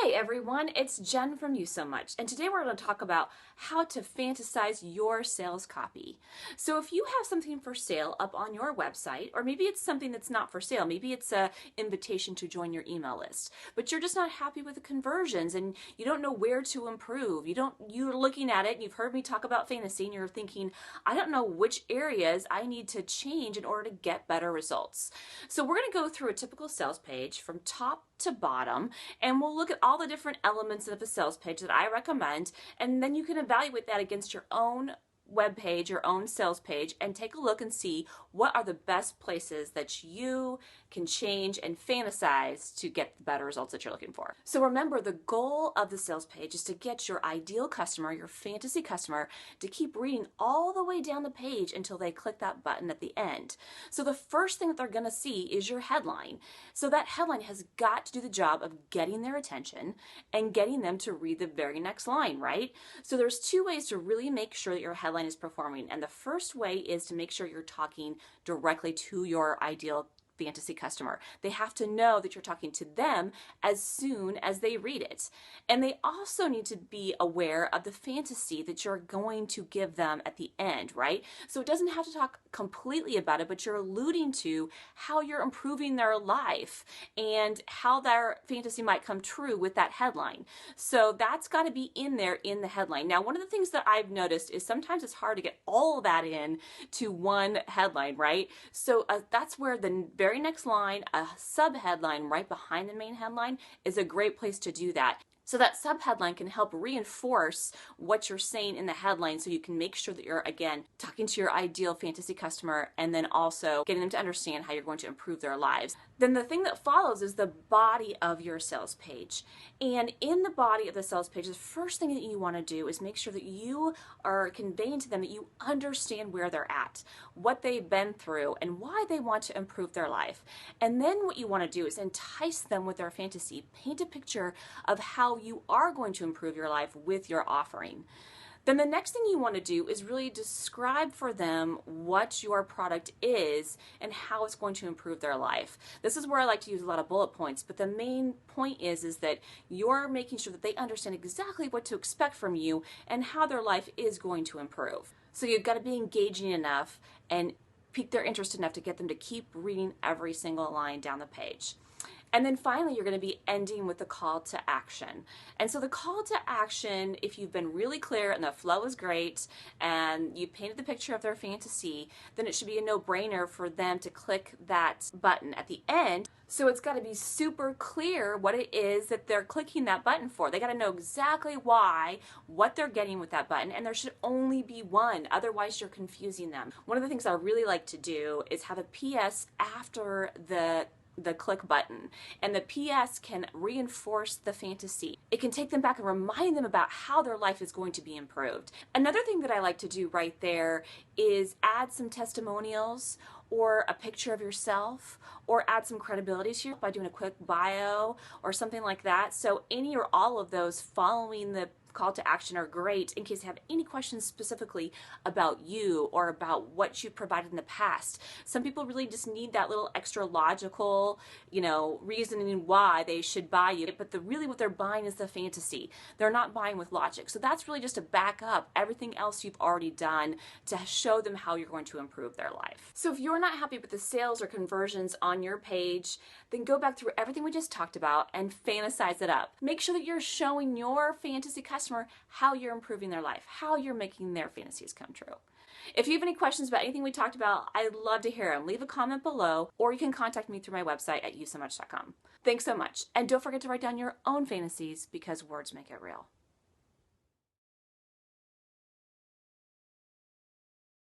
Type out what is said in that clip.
Hey everyone, it's Jen from You So Much, and today we're going to talk about how to fantasize your sales copy. So if you have something for sale up on your website, or maybe it's something that's not for sale, maybe it's an invitation to join your email list, but you're just not happy with the conversions and you don't know where to improve. You're looking at it and you've heard me talk about fantasy and you're thinking, I don't know which areas I need to change in order to get better results. So we're going to go through a typical sales page from top to bottom, and we'll look at all the different elements of a sales page that I recommend, and then you can evaluate that against your own web page, your own sales page, and take a look and see what are the best places that you can change and fantasize to get the better results that you're looking for. So remember, the goal of the sales page is to get your ideal customer, your fantasy customer, to keep reading all the way down the page until they click that button at the end. So the first thing that they're going to see is your headline. So that headline has got to do the job of getting their attention and getting them to read the very next line, right? So there's two ways to really make sure that your headline is performing. And the first way is to make sure you're talking directly to your ideal fantasy customer. They have to know that you're talking to them as soon as they read it. And they also need to be aware of the fantasy that you're going to give them at the end, right? So it doesn't have to talk completely about it, but you're alluding to how you're improving their life and how their fantasy might come true with that headline. So that's got to be in there in the headline. Now, one of the things that I've noticed is sometimes it's hard to get all of that in to one headline, right? So that's where the very next line, a sub-headline right behind the main headline, is a great place to do that. So that sub-headline can help reinforce what you're saying in the headline, so you can make sure that you're, again, talking to your ideal fantasy customer and then also getting them to understand how you're going to improve their lives. Then the thing that follows is the body of your sales page. And in the body of the sales page, the first thing that you want to do is make sure that you are conveying to them that you understand where they're at, what they've been through, and why they want to improve their life. And then what you want to do is entice them with their fantasy. Paint a picture of how you are going to improve your life with your offering. Then the next thing you want to do is really describe for them what your product is and how it's going to improve their life. This is where I like to use a lot of bullet points, but the main point is that you're making sure that they understand exactly what to expect from you and how their life is going to improve. So you've got to be engaging enough and pique their interest enough to get them to keep reading every single line down the page. And then finally, you're going to be ending with the call to action. And so the call to action, if you've been really clear and the flow is great and you painted the picture of their fantasy, then it should be a no-brainer for them to click that button at the end. So it's got to be super clear what it is that they're clicking that button for. They got to know exactly why, what they're getting with that button, and there should only be one. Otherwise, you're confusing them. One of the things I really like to do is have a PS after the click button, and the PS can reinforce the fantasy. It can take them back and remind them about how their life is going to be improved. Another thing that I like to do right there is add some testimonials or a picture of yourself, or add some credibility to you by doing a quick bio or something like that. So any or all of those following the call to action are great in case you have any questions specifically about you or about what you provided in the past. Some people really just need that little extra logical, reasoning why they should buy you. But really what they're buying is the fantasy. They're not buying with logic. So that's really just to back up everything else you've already done to show them how you're going to improve their life. So if you're not happy with the sales or conversions on your page, then go back through everything we just talked about and fantasize it up. Make sure that you're showing your fantasy customer how you're improving their life, how you're making their fantasies come true. If you have any questions about anything we talked about, I'd love to hear them. Leave a comment below, or you can contact me through my website at yousomuch.com. Thanks so much, and don't forget to write down your own fantasies because words make it real.